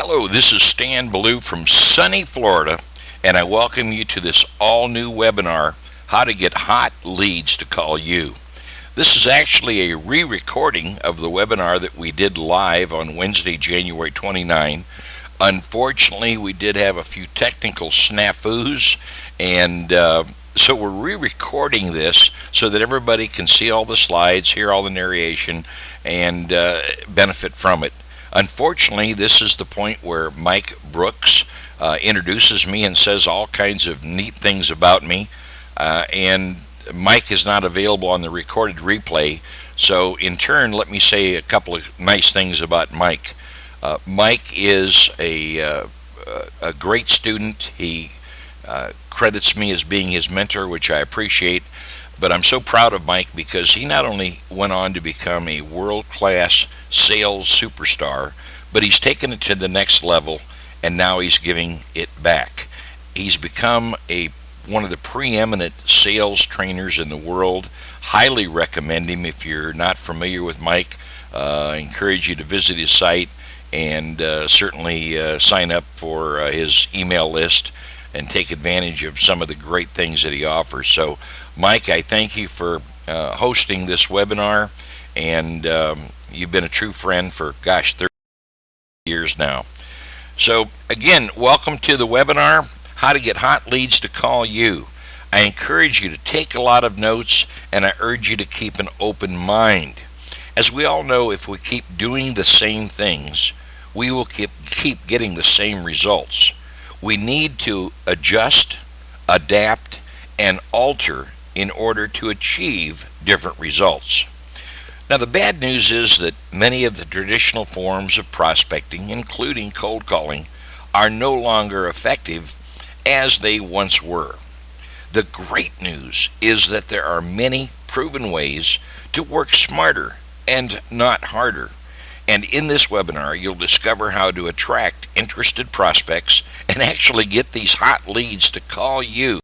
Hello, this is Stan Billue from sunny Florida, and I welcome you to this all-new webinar, How to Get Hot Leads to Call You. This is actually a re-recording of the webinar that we did live on Wednesday, January 29. Unfortunately, we did have a few technical snafus, and so we're re-recording this so that everybody can see all the slides, hear all the narration, and benefit from it. Unfortunately, this is the point where Mike Brooks introduces me and says all kinds of neat things about me, and Mike is not available on the recorded replay. So in turn, let me say a couple of nice things about Mike. Mike is a great student. He credits me as being his mentor, which I appreciate. But I'm so proud of Mike because he not only went on to become a world-class sales superstar, but he's taken it to the next level, and now he's giving it back. He's become one of the preeminent sales trainers in the world. Highly recommend him. If you're not familiar with Mike, I encourage you to visit his site and certainly sign up for his email list and take advantage of some of the great things that he offers. So, Mike, I thank you for hosting this webinar, and you've been a true friend for, 30 years now. So, again, welcome to the webinar, How to Get Hot Leads to Call You. I encourage you to take a lot of notes, and I urge you to keep an open mind. As we all know, if we keep doing the same things, we will keep getting the same results. We need to adjust, adapt, and alter in order to achieve different results. Now, the bad news is that many of the traditional forms of prospecting, including cold calling, are no longer effective as they once were. The great news is that there are many proven ways to work smarter and not harder. And in this webinar, you'll discover how to attract interested prospects and actually get these hot leads to call you.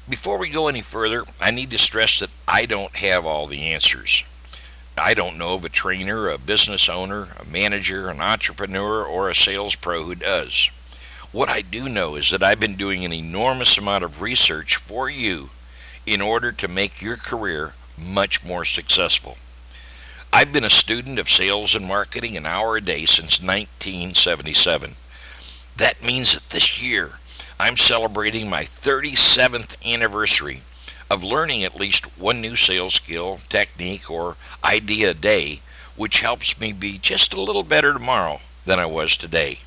Before we go any further, I need to stress that I don't have all the answers. I don't know of a trainer, a business owner, a manager, an entrepreneur, or a sales pro who does. What I do know is that I've been doing an enormous amount of research for you in order to make your career much more successful. I've been a student of sales and marketing an hour a day since 1977. That means that this year I'm celebrating my 37th anniversary of learning at least one new sales skill, technique, or idea a day, which helps me be just a little better tomorrow than I was today.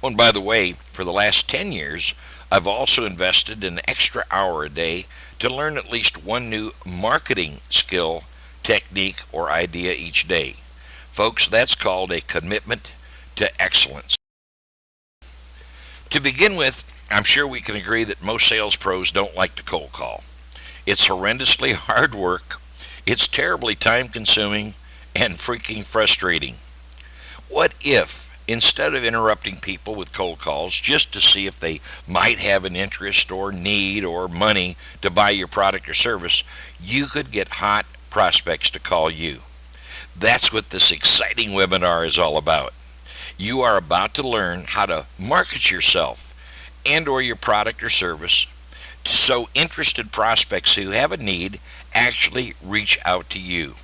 Oh, and by the way, for the last 10 years, I've also invested an extra hour a day to learn at least one new marketing skill, technique, or idea each day. Folks, that's called a commitment to excellence. To begin with, I'm sure we can agree that most sales pros don't like to cold call. It's horrendously hard work, it's terribly time-consuming, and freaking frustrating. What if, instead of interrupting people with cold calls just to see if they might have an interest or need or money to buy your product or service, you could get hot prospects to call you? That's what this exciting webinar is all about. You are about to learn how to market yourself and or your product or service so interested prospects who have a need actually reach out to you.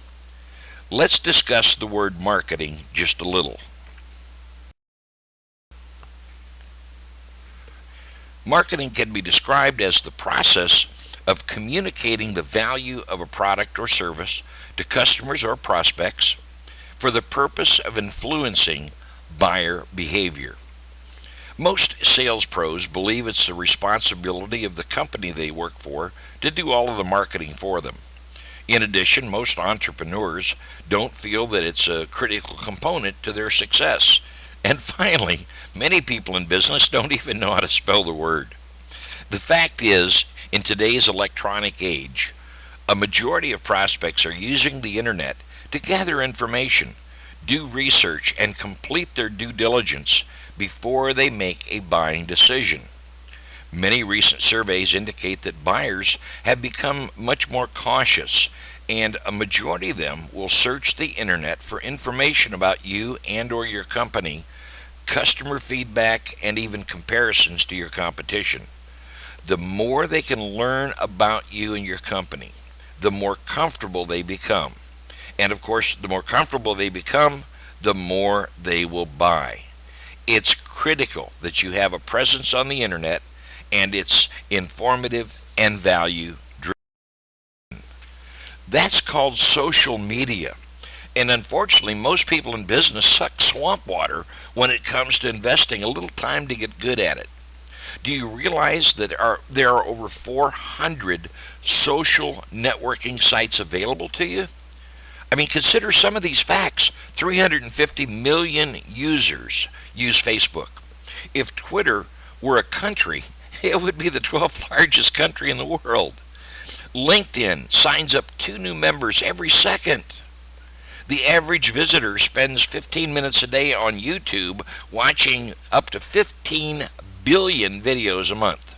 Let's discuss the word marketing just a little. Marketing can be described as the process of communicating the value of a product or service to customers or prospects for the purpose of influencing buyer behavior. Most sales pros believe it's the responsibility of the company they work for to do all of the marketing for them. In addition, most entrepreneurs don't feel that it's a critical component to their success. And finally, many people in business don't even know how to spell the word. The fact is, in today's electronic age, a majority of prospects are using the internet to gather information, do research, and complete their due diligence before they make a buying decision. Many recent surveys indicate that buyers have become much more cautious, and a majority of them will search the internet for information about you and or your company customer feedback, and even comparisons to your competition. The more they can learn about you and your company, the more comfortable they become. And of course, the more comfortable they become, the more they will buy. It's critical that you have a presence on the internet, and it's informative and value driven. That's called social media. And unfortunately, most people in business suck swamp water when it comes to investing a little time to get good at it. Do you realize that there are over 400 social networking sites available to you? I mean, consider some of these facts. 350 million users use Facebook. If Twitter were a country, it would be the 12th largest country in the world. LinkedIn signs up 2 new members every second. The average visitor spends 15 minutes a day on YouTube watching up to 15 billion videos a month.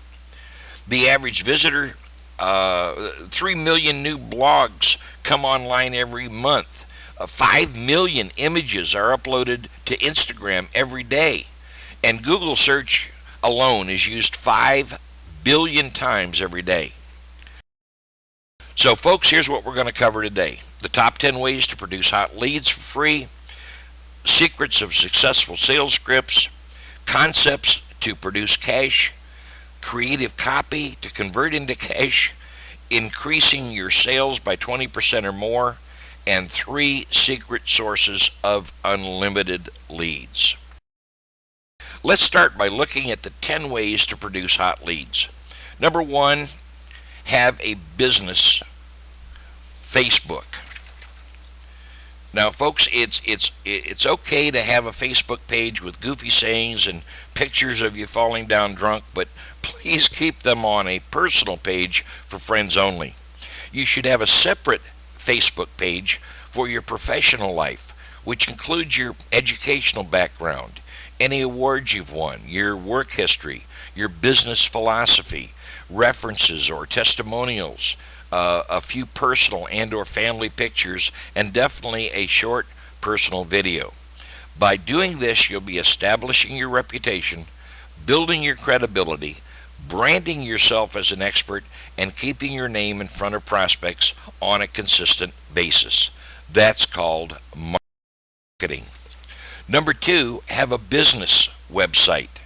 The average visitor, 3 million new blogs come online every month. 5 million images are uploaded to Instagram every day. And Google search alone is used 5 billion times every day. So folks, here's what we're going to cover today. The top 10 ways to produce hot leads for free, secrets of successful sales scripts, concepts to produce cash, creative copy to convert into cash, increasing your sales by 20% or more, and 3 secret sources of unlimited leads. Let's start by looking at the 10 ways to produce hot leads. Number 1, have a business Facebook. Now, folks, it's okay to have a Facebook page with goofy sayings and pictures of you falling down drunk, but please keep them on a personal page for friends only. You should have a separate Facebook page for your professional life, which includes your educational background, any awards you've won, your work history, your business philosophy, references or testimonials, a few personal and or family pictures, and definitely a short personal video. By doing this, you'll be establishing your reputation, building your credibility, branding yourself as an expert, and keeping your name in front of prospects on a consistent basis. That's called marketing. Number 2, have a business website.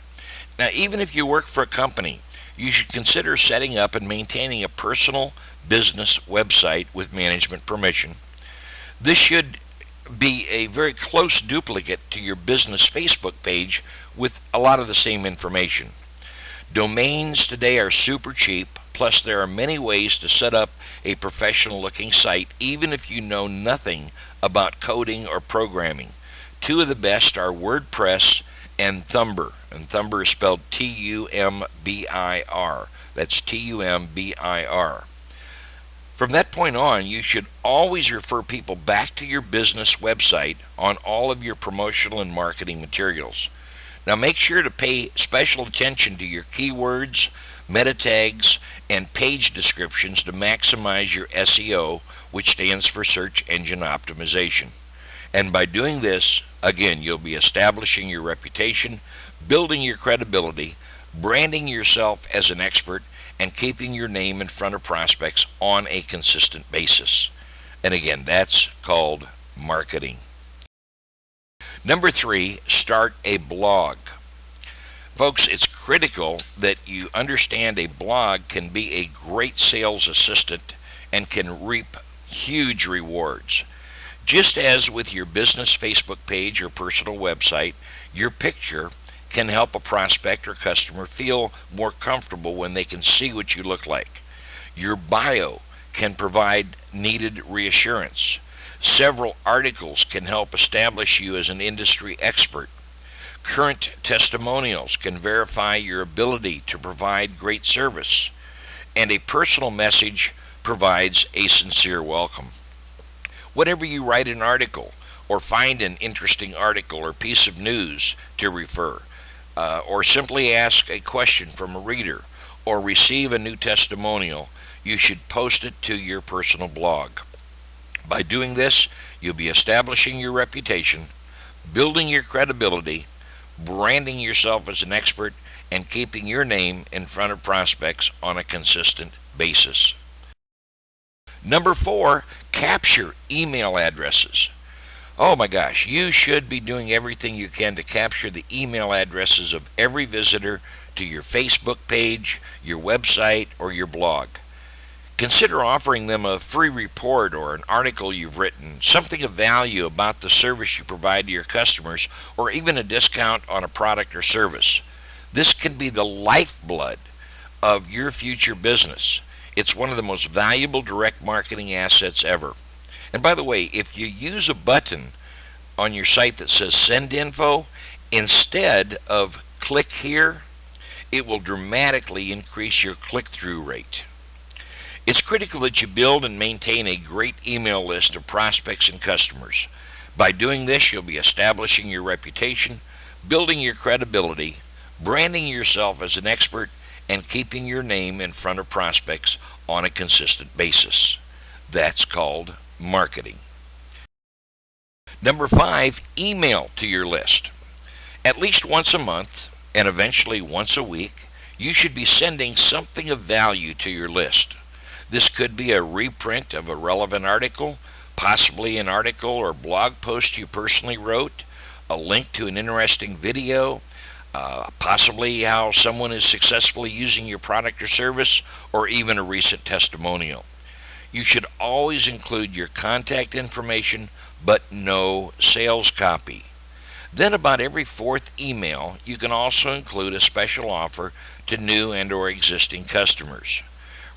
Now, even if you work for a company, you should consider setting up and maintaining a personal business website with management permission. This should be a very close duplicate to your business Facebook page with a lot of the same information. Domains today are super cheap, plus there are many ways to set up a professional looking site even if you know nothing about coding or programming. 2 of the best are WordPress and Thumbr. And Thumbr is spelled Tumbir. That's Tumbir. From that point on, you should always refer people back to your business website on all of your promotional and marketing materials. Now make sure to pay special attention to your keywords, meta tags, and page descriptions to maximize your SEO, which stands for search engine optimization. And by doing this, again, you'll be establishing your reputation, building your credibility, branding yourself as an expert, and keeping your name in front of prospects on a consistent basis. And again, that's called marketing. Number 3, start a blog. Folks, it's critical that you understand a blog can be a great sales assistant and can reap huge rewards. Just as with your business Facebook page or personal website, your picture can help a prospect or customer feel more comfortable when they can see what you look like. Your bio can provide needed reassurance. Several articles can help establish you as an industry expert. Current testimonials can verify your ability to provide great service. And a personal message provides a sincere welcome. Whenever you write an article or find an interesting article or piece of news to refer, or simply ask a question from a reader, or receive a new testimonial, you should post it to your personal blog. By doing this, you'll be establishing your reputation, building your credibility, branding yourself as an expert, and keeping your name in front of prospects on a consistent basis. Number 4, capture email addresses. Oh my gosh, you should be doing everything you can to capture the email addresses of every visitor to your Facebook page, your website, or your blog. Consider offering them a free report or an article you've written, something of value about the service you provide to your customers, or even a discount on a product or service. This can be the lifeblood of your future business. It's one of the most valuable direct marketing assets ever. And by the way, if you use a button on your site that says send info, instead of click here, it will dramatically increase your click-through rate. It's critical that you build and maintain a great email list of prospects and customers. By doing this, you'll be establishing your reputation, building your credibility, branding yourself as an expert, and keeping your name in front of prospects on a consistent basis. That's called marketing. Number 5, email to your list. At least once a month, and eventually once a week, you should be sending something of value to your list. This could be a reprint of a relevant article, possibly an article or blog post you personally wrote, a link to an interesting video, possibly how someone is successfully using your product or service, or even a recent testimonial. You should always include your contact information, but no sales copy. Then about every 4th email, you can also include a special offer to new and or existing customers.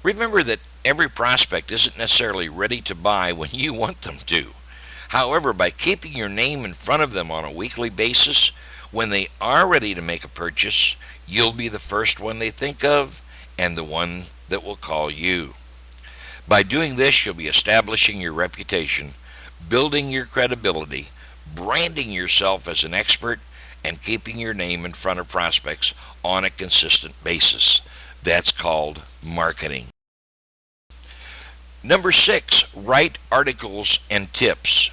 Remember that every prospect isn't necessarily ready to buy when you want them to. However, by keeping your name in front of them on a weekly basis, when they are ready to make a purchase, you'll be the first one they think of and the one that will call you. By doing this, you'll be establishing your reputation, building your credibility, branding yourself as an expert, and keeping your name in front of prospects on a consistent basis. That's called marketing. Number 6, write articles and tips.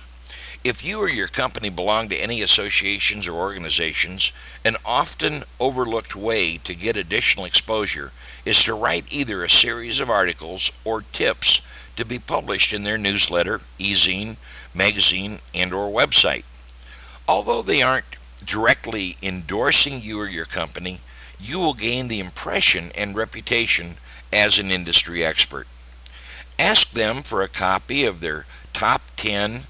If you or your company belong to any associations or organizations, an often overlooked way to get additional exposure is to write either a series of articles or tips to be published in their newsletter, e-zine, magazine, and or website. Although they aren't directly endorsing you or your company, you will gain the impression and reputation as an industry expert. Ask them for a copy of their top 10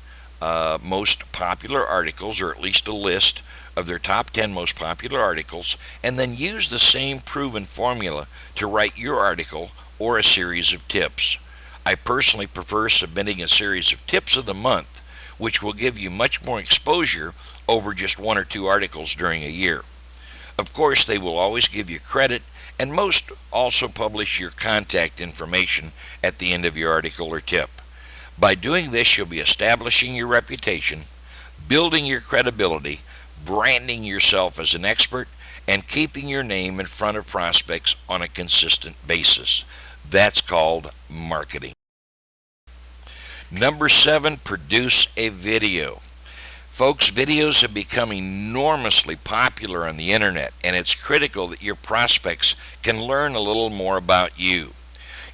most popular articles, or at least a list of their top 10 most popular articles, and then use the same proven formula to write your article or a series of tips. I personally prefer submitting a series of tips of the month, which will give you much more exposure over just 1 or 2 articles during a year. Of course, they will always give you credit, and most also publish your contact information at the end of your article or tip. By doing this, you'll be establishing your reputation, building your credibility, branding yourself as an expert, and keeping your name in front of prospects on a consistent basis. That's called marketing. Number 7, produce a video. Folks, videos have become enormously popular on the internet, and it's critical that your prospects can learn a little more about you.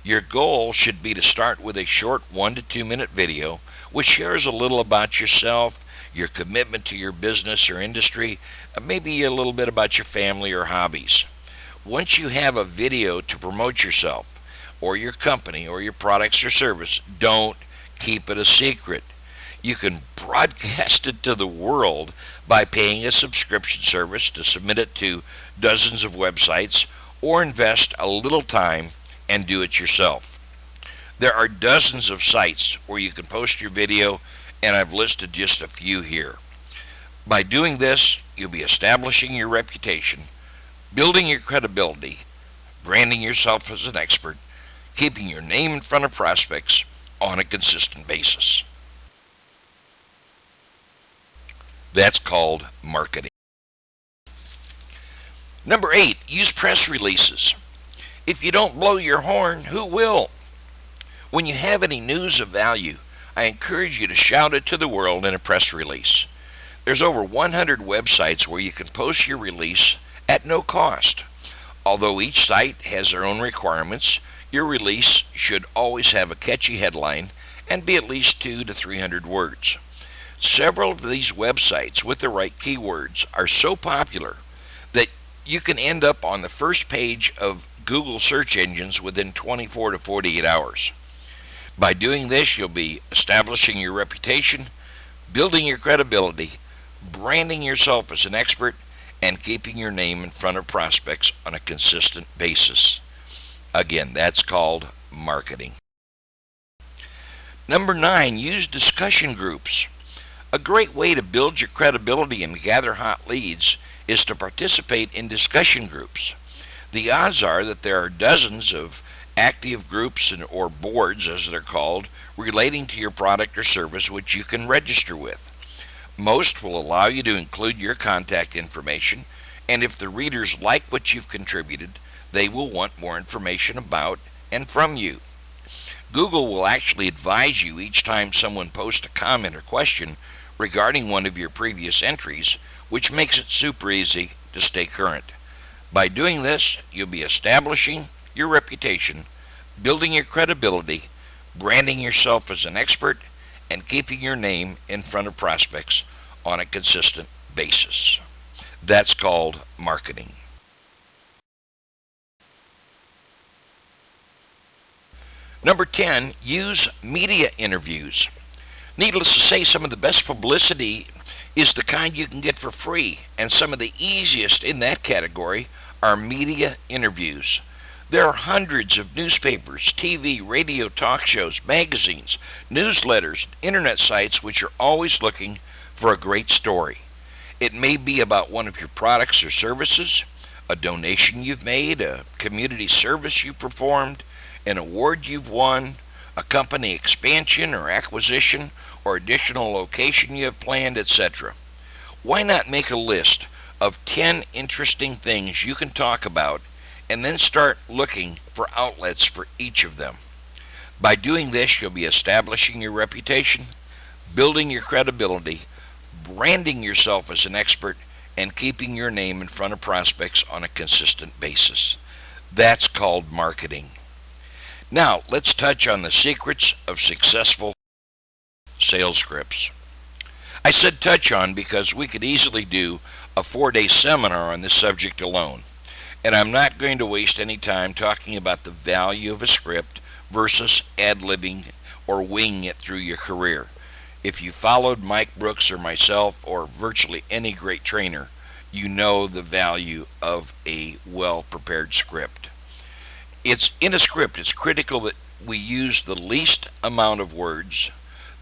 Your goal should be to start with a short 1 to 2 minute video which shares a little about yourself, your commitment to your business or industry, maybe a little bit about your family or hobbies. Once you have a video to promote yourself or your company or your products or service, don't keep it a secret. You can broadcast it to the world by paying a subscription service to submit it to dozens of websites, or invest a little time and do it yourself. There are dozens of sites where you can post your video, and I've listed just a few here. By doing this, you'll be establishing your reputation, building your credibility, branding yourself as an expert, keeping your name in front of prospects on a consistent basis. That's called marketing. Number 8, use press releases. If you don't blow your horn, who will? When you have any news of value, I encourage you to shout it to the world in a press release. There's over 100 websites where you can post your release at no cost. Although each site has their own requirements, your release should always have a catchy headline and be at least 200 to 300 words. Several of these websites with the right keywords are so popular that you can end up on the first page of Google search engines within 24 to 48 hours. By doing this, you'll be establishing your reputation, building your credibility, branding yourself as an expert, and keeping your name in front of prospects on a consistent basis. Again, that's called marketing. Number 9, use discussion groups. A great way to build your credibility and gather hot leads is to participate in discussion groups. The odds are that there are dozens of active groups or boards, as they're called, relating to your product or service which you can register with. Most will allow you to include your contact information, and if the readers like what you've contributed, they will want more information about and from you. Google will actually advise you each time someone posts a comment or question regarding one of your previous entries, which makes it super easy to stay current. By doing this, you'll be establishing your reputation, building your credibility, branding yourself as an expert, and keeping your name in front of prospects on a consistent basis. That's called marketing. Number 10, use media interviews. Needless to say, some of the best publicity is the kind you can get for free, and some of the easiest in that category are media interviews. There are hundreds of newspapers, TV, radio, talk shows, magazines, newsletters, internet sites which are always looking for a great story. It may be about one of your products or services, a donation you've made, a community service you performed, an award you've won, a company expansion or acquisition, or additional location you have planned, etc. Why not make a list of 10 interesting things you can talk about and then start looking for outlets for each of them? By doing this, you'll be establishing your reputation, building your credibility, branding yourself as an expert, and keeping your name in front of prospects on a consistent basis. That's called marketing. Now, let's touch on the secrets of successful sales scripts. I said touch on because we could easily do a 4-day seminar on this subject alone, and I'm not going to waste any time talking about the value of a script versus ad-libbing or winging it through your career. If you followed Mike Brooks or myself or virtually any great trainer, you know the value of a well-prepared script. In a script, it's critical that we use the least amount of words,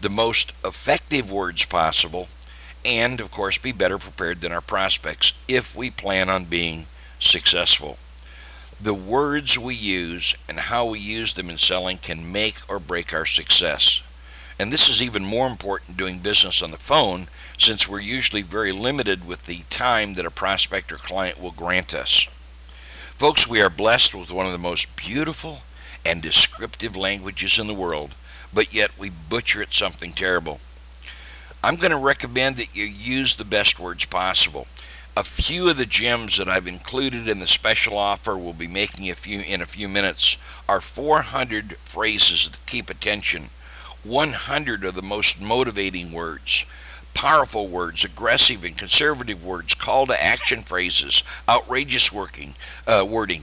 the most effective words possible, and, of course, be better prepared than our prospects if we plan on being successful. The words we use and how we use them in selling can make or break our success. And this is even more important doing business on the phone, since we're usually very limited with the time that a prospect or client will grant us. Folks, we are blessed with one of the most beautiful and descriptive languages in the world, but yet we butcher it something terrible. I'm going to recommend that you use the best words possible. A few of the gems that I've included in the special offer we'll be making in a few minutes are 400 phrases that keep attention, 100 of the most motivating words, powerful words, aggressive and conservative words, call to action phrases, outrageous wording,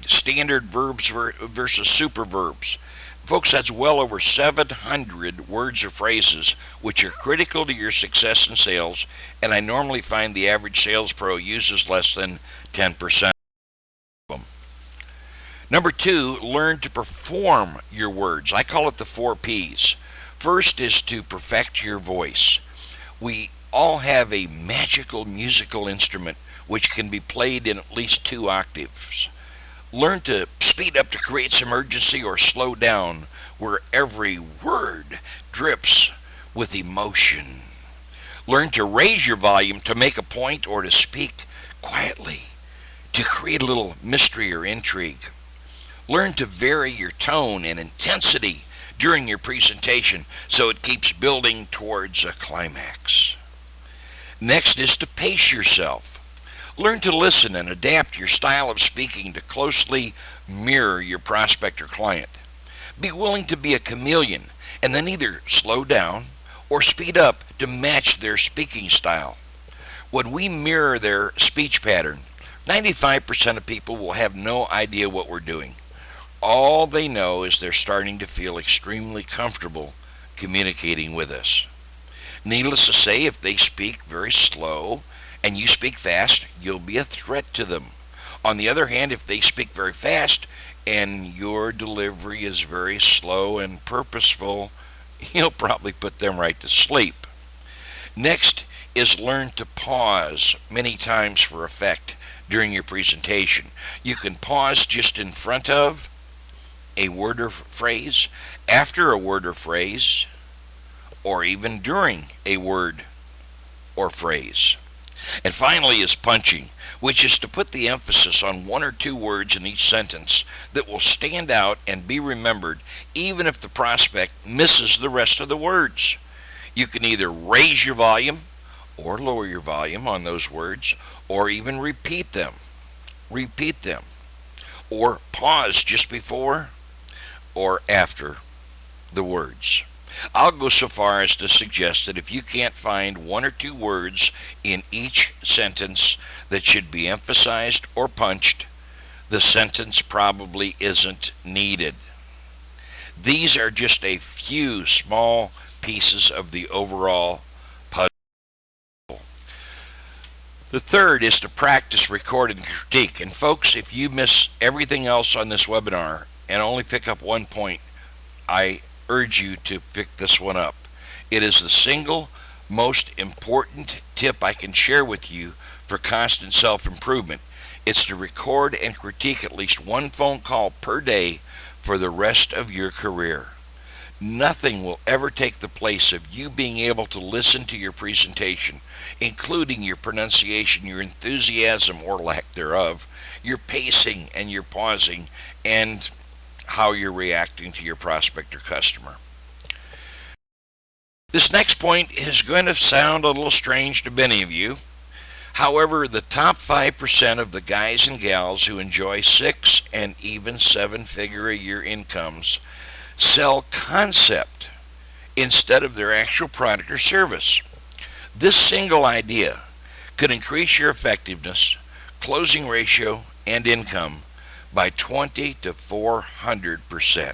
standard verbs versus superverbs. Folks, that's well over 700 words or phrases which are critical to your success in sales, and I normally find the average sales pro uses less than 10% of them. Number 2, learn to perform your words. I call it the 4 Ps. First is to perfect your voice. We all have a magical musical instrument which can be played in at least 2 octaves. Learn to speed up to create some urgency or slow down where every word drips with emotion. Learn to raise your volume to make a point or to speak quietly to create a little mystery or intrigue. Learn to vary your tone and intensity during your presentation so it keeps building towards a climax. Next is to pace yourself. Learn to listen and adapt your style of speaking to closely mirror your prospect or client. Be willing to be a chameleon and then either slow down or speed up to match their speaking style. When we mirror their speech pattern, 95% of people will have no idea what we're doing. All they know is they're starting to feel extremely comfortable communicating with us. Needless to say, if they speak very slow and you speak fast, you'll be a threat to them. On the other hand, if they speak very fast and your delivery is very slow and purposeful, you'll probably put them right to sleep. Next is learn to pause many times for effect during your presentation. You can pause just in front of a word or phrase, after a word or phrase, or even during a word or phrase. And finally is punching, which is to put the emphasis on one or two words in each sentence that will stand out and be remembered even if the prospect misses the rest of the words. You can either raise your volume or lower your volume on those words, or even repeat them, or pause just before or after the words. I'll go so far as to suggest that if you can't find one or two words in each sentence that should be emphasized or punched, the sentence probably isn't needed. These are just a few small pieces of the overall puzzle. The third is to practice, record, and critique. And folks, if you miss everything else on this webinar and only pick up one point, I urge you to pick this one up. It is the single most important tip I can share with you for constant self-improvement. It's to record and critique at least one phone call per day for the rest of your career. Nothing will ever take the place of you being able to listen to your presentation, including your pronunciation, your enthusiasm or lack thereof, your pacing and your pausing, and how you're reacting to your prospect or customer. This next point is going to sound a little strange to many of you. However, the top 5% of the guys and gals who enjoy 6 and even 7-figure-a-year incomes sell concept instead of their actual product or service. This single idea could increase your effectiveness, closing ratio, and income by 20 to 400%.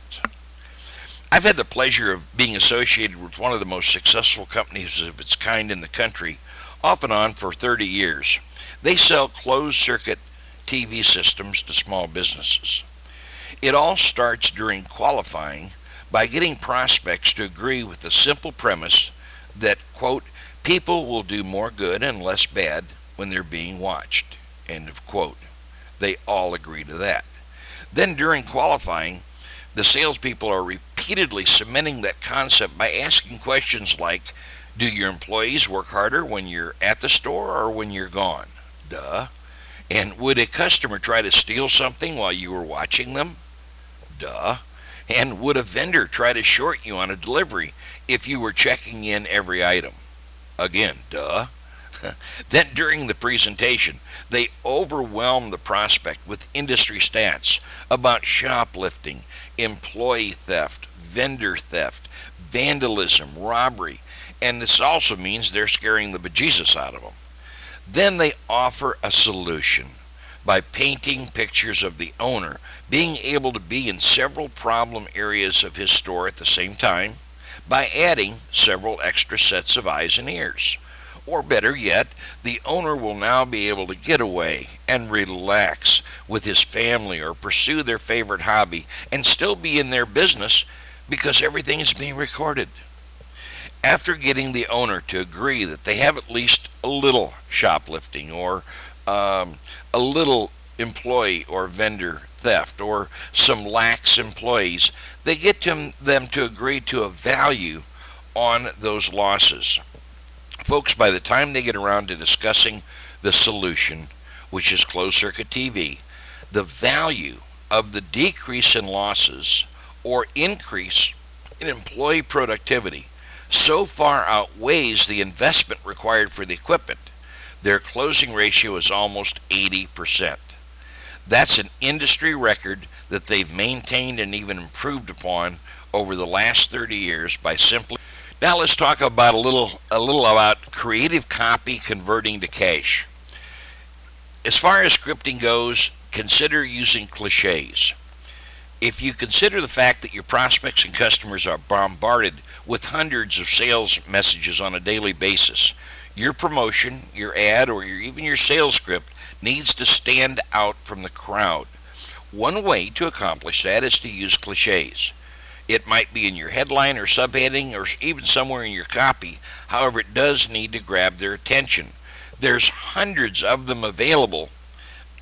I've had the pleasure of being associated with one of the most successful companies of its kind in the country, off and on for 30 years. They sell closed-circuit TV systems to small businesses. It all starts during qualifying by getting prospects to agree with the simple premise that, quote, people will do more good and less bad when they're being watched, end of quote. They all agree to that. Then during qualifying, the salespeople are repeatedly cementing that concept by asking questions like, do your employees work harder when you're at the store or when you're gone? Duh. And would a customer try to steal something while you were watching them? Duh. And would a vendor try to short you on a delivery if you were checking in every item? Again, duh. Then during the presentation, they overwhelm the prospect with industry stats about shoplifting, employee theft, vendor theft, vandalism, robbery, and this also means they're scaring the bejesus out of them. Then they offer a solution by painting pictures of the owner being able to be in several problem areas of his store at the same time by adding several extra sets of eyes and ears. Or better yet, the owner will now be able to get away and relax with his family or pursue their favorite hobby and still be in their business because everything is being recorded. After getting the owner to agree that they have at least a little shoplifting or a little employee or vendor theft or some lax employees, they get them to agree to a value on those losses. Folks, by the time they get around to discussing the solution, which is closed-circuit TV, the value of the decrease in losses or increase in employee productivity so far outweighs the investment required for the equipment. Their closing ratio is almost 80%. That's an industry record that they've maintained and even improved upon over the last 30 years by simply. Now let's talk about a little about creative copy converting to cash. As far as scripting goes, consider using cliches. If you consider the fact that your prospects and customers are bombarded with hundreds of sales messages on a daily basis, your promotion, your ad, or even your sales script needs to stand out from the crowd. One way to accomplish that is to use cliches. It might be in your headline or subheading or even somewhere in your copy. However, it does need to grab their attention. There's hundreds of them available,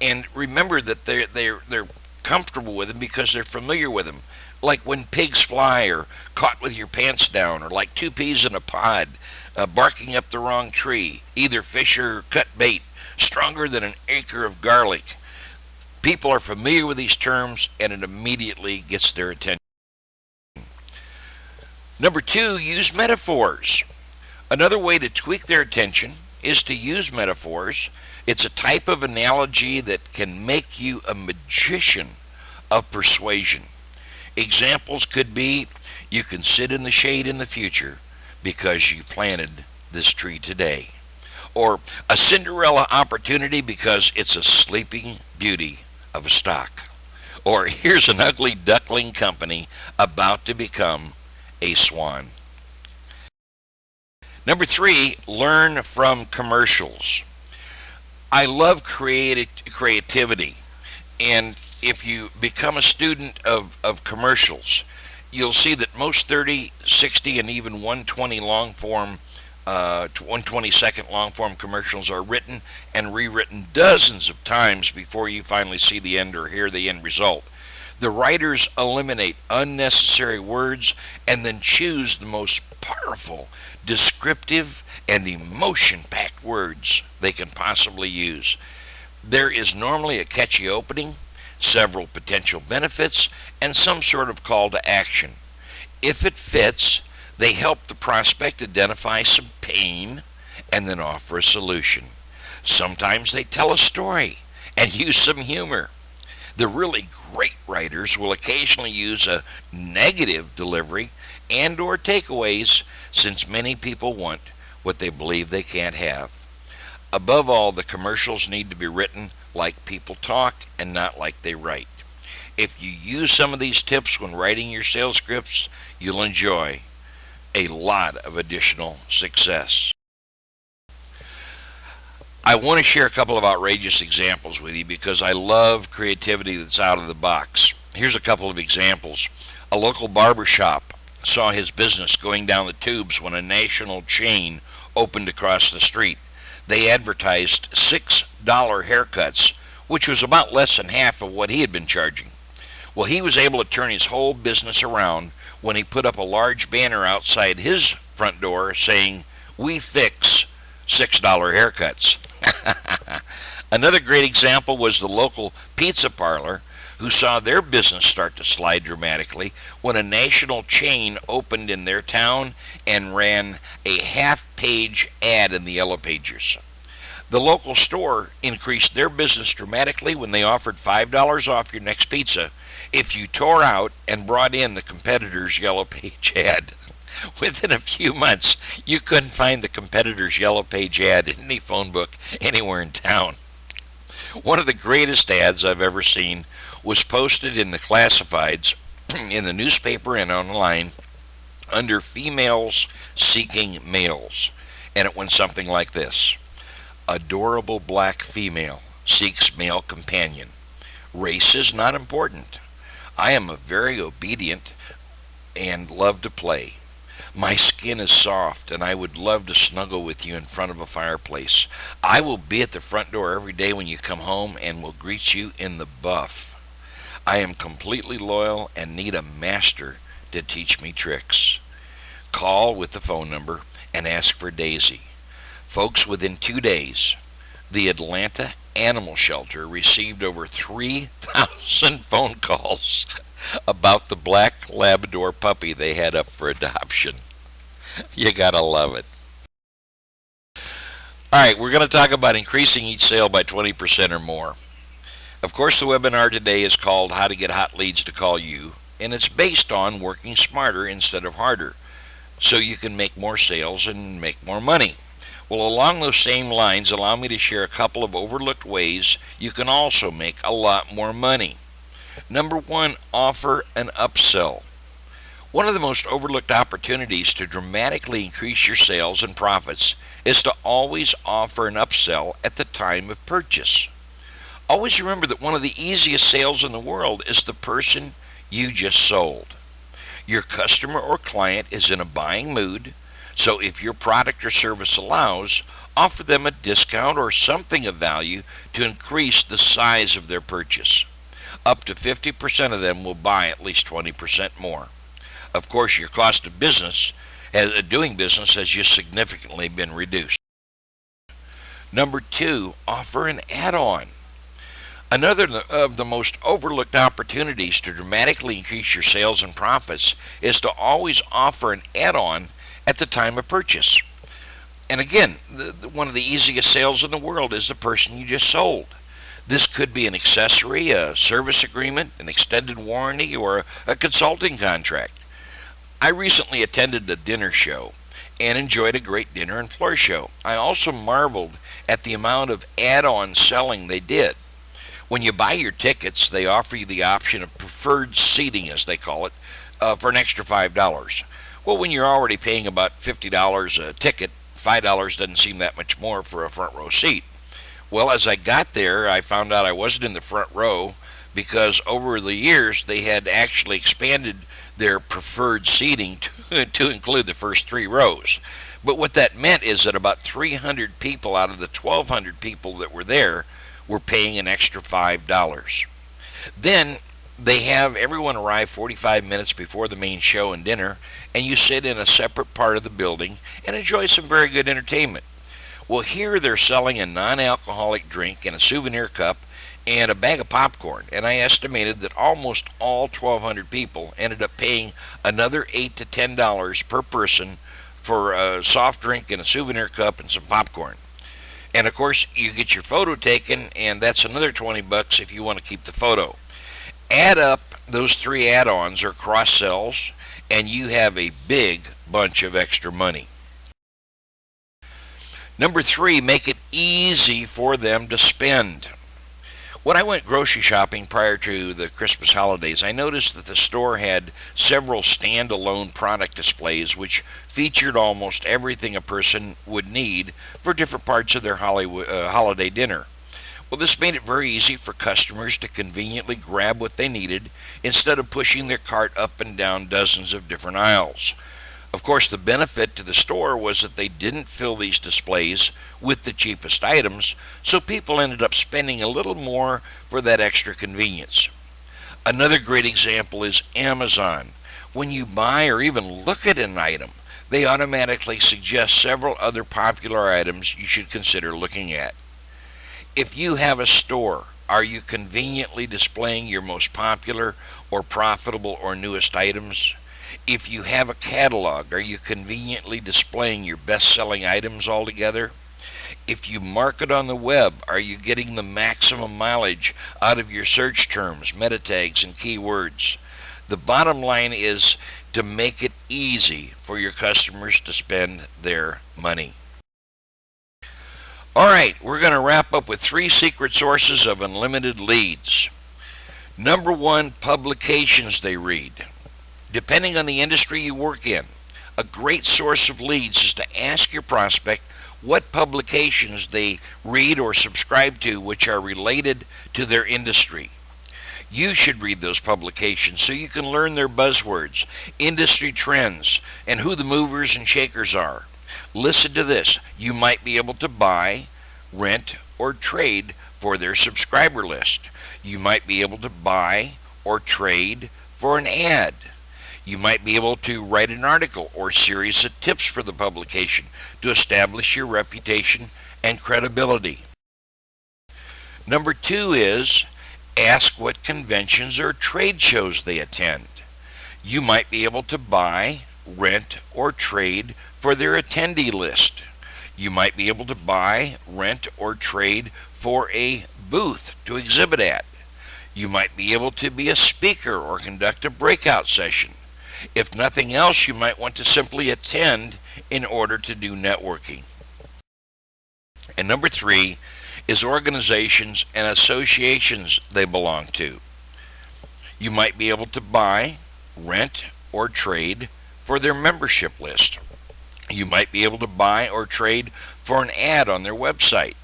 and remember that they're comfortable with them because they're familiar with them. Like when pigs fly, or caught with your pants down, or like two peas in a pod, barking up the wrong tree, either fish or cut bait, stronger than an acre of garlic. People are familiar with these terms, and it immediately gets their attention. Number two, use metaphors. Another way to tweak their attention is to use metaphors. It's a type of analogy that can make you a magician of persuasion. Examples could be, you can sit in the shade in the future because you planted this tree today. Or a Cinderella opportunity because it's a sleeping beauty of a stock. Or here's an ugly duckling company about to become a swan. Number three, learn from commercials. I love creativity, and if you become a student of commercials, you'll see that most 30, 60, and even 120 long form, 120-second long form commercials are written and rewritten dozens of times before you finally see the end or hear the end result. The writers eliminate unnecessary words and then choose the most powerful, descriptive, and emotion-packed words they can possibly use. There is normally a catchy opening, several potential benefits, and some sort of call to action. If it fits, they help the prospect identify some pain and then offer a solution. Sometimes they tell a story and use some humor. The really great writers will occasionally use a negative delivery and or takeaways, since many people want what they believe they can't have. Above all, the commercials need to be written like people talk and not like they write. If you use some of these tips when writing your sales scripts, you'll enjoy a lot of additional success. I want to share a couple of outrageous examples with you because I love creativity that's out of the box. Here's a couple of examples. A local barber shop saw his business going down the tubes when a national chain opened across the street. They advertised $6 haircuts, which was about less than half of what he had been charging. Well, he was able to turn his whole business around when he put up a large banner outside his front door saying, "We fix $6 haircuts." Another great example was the local pizza parlor who saw their business start to slide dramatically when a national chain opened in their town and ran a half-page ad in the Yellow Pages. The local store increased their business dramatically when they offered $5 off your next pizza if you tore out and brought in the competitor's Yellow Page ad. Within a few months, you couldn't find the competitor's Yellow Page ad in any phone book anywhere in town. One of the greatest ads I've ever seen was posted in the classifieds in the newspaper and online under females seeking males. And it went something like this. Adorable black female seeks male companion. Race is not important. I am a very obedient and love to play. My skin is soft, and I would love to snuggle with you in front of a fireplace. I will be at the front door every day when you come home and will greet you in the buff. I am completely loyal and need a master to teach me tricks. Call with the phone number and ask for Daisy. Folks, within 2 days, the Atlanta Animal Shelter received over 3,000 phone calls about the black Labrador puppy they had up for adoption. You gotta love it. All right, we're going to talk about increasing each sale by 20% or more. Of course, the webinar today is called How to Get Hot Leads to Call You, and it's based on working smarter instead of harder so you can make more sales and make more money. Well, along those same lines, allow me to share a couple of overlooked ways you can also make a lot more money. Number one, offer an upsell. One of the most overlooked opportunities to dramatically increase your sales and profits is to always offer an upsell at the time of purchase. Always remember that one of the easiest sales in the world is the person you just sold. Your customer or client is in a buying mood, so if your product or service allows, offer them a discount or something of value to increase the size of their purchase. Up to 50% of them will buy at least 20% more. Of course, your cost of doing business has just significantly been reduced. Number two, offer an add-on. Another of the most overlooked opportunities to dramatically increase your sales and profits is to always offer an add-on at the time of purchase. And again, one of the easiest sales in the world is the person you just sold. This could be an accessory, a service agreement, an extended warranty, or a consulting contract. I recently attended a dinner show and enjoyed a great dinner and floor show. I also marveled at the amount of add-on selling they did. When you buy your tickets, they offer you the option of preferred seating, as they call it, for an extra $5. Well, when you're already paying about $50 a ticket, $5 doesn't seem that much more for a front row seat. Well, as I got there, I found out I wasn't in the front row because over the years they had actually expanded their preferred seating to include the first 3 rows. But what that meant is that about 300 people out of the 1,200 people that were there were paying an extra $5. Then they have everyone arrive 45 minutes before the main show and dinner, and you sit in a separate part of the building and enjoy some very good entertainment. Well, here they're selling a non-alcoholic drink and a souvenir cup and a bag of popcorn, and I estimated that almost all 1,200 people ended up paying another $8 to $10 per person for a soft drink and a souvenir cup and some popcorn. And of course, you get your photo taken, and that's another $20 if you want to keep the photo. Add up those 3 add-ons or cross-sells, and you have a big bunch of extra money. Number 3, make it easy for them to spend. When I went grocery shopping prior to the Christmas holidays, I noticed that the store had several standalone product displays which featured almost everything a person would need for different parts of their holiday dinner. Well, this made it very easy for customers to conveniently grab what they needed instead of pushing their cart up and down dozens of different aisles. Of course, the benefit to the store was that they didn't fill these displays with the cheapest items, so people ended up spending a little more for that extra convenience. Another great example is Amazon. When you buy or even look at an item, they automatically suggest several other popular items you should consider looking at. If you have a store, are you conveniently displaying your most popular or profitable or newest items? If you have a catalog, are you conveniently displaying your best-selling items altogether? If you market on the web, are you getting the maximum mileage out of your search terms, meta tags, and keywords? The bottom line is to make it easy for your customers to spend their money. All right, we're going to wrap up with 3 secret sources of unlimited leads. Number 1, publications they read. Depending on the industry you work in, a great source of leads is to ask your prospect what publications they read or subscribe to which are related to their industry. You should read those publications so you can learn their buzzwords, industry trends, and who the movers and shakers are. Listen to this. You might be able to buy, rent, or trade for their subscriber list. You might be able to buy or trade for an ad. You might be able to write an article or series of tips for the publication to establish your reputation and credibility. Number 2 is ask what conventions or trade shows they attend. You might be able to buy, rent, or trade for their attendee list. You might be able to buy, rent, or trade for a booth to exhibit at. You might be able to be a speaker or conduct a breakout session. If nothing else, you might want to simply attend in order to do networking. And number 3 is organizations and associations they belong to. You might be able to buy, rent, or trade for their membership list. You might be able to buy or trade for an ad on their website.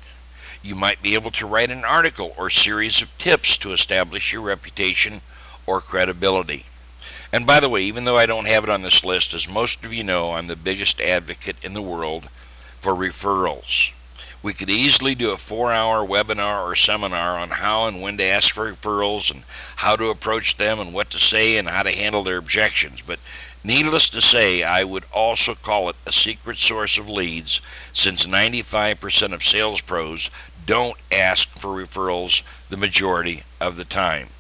You might be able to write an article or series of tips to establish your reputation or credibility. And by the way, even though I don't have it on this list, as most of you know, I'm the biggest advocate in the world for referrals. We could easily do a 4-hour webinar or seminar on how and when to ask for referrals and how to approach them and what to say and how to handle their objections. But needless to say, I would also call it a secret source of leads, since 95% of sales pros don't ask for referrals the majority of the time.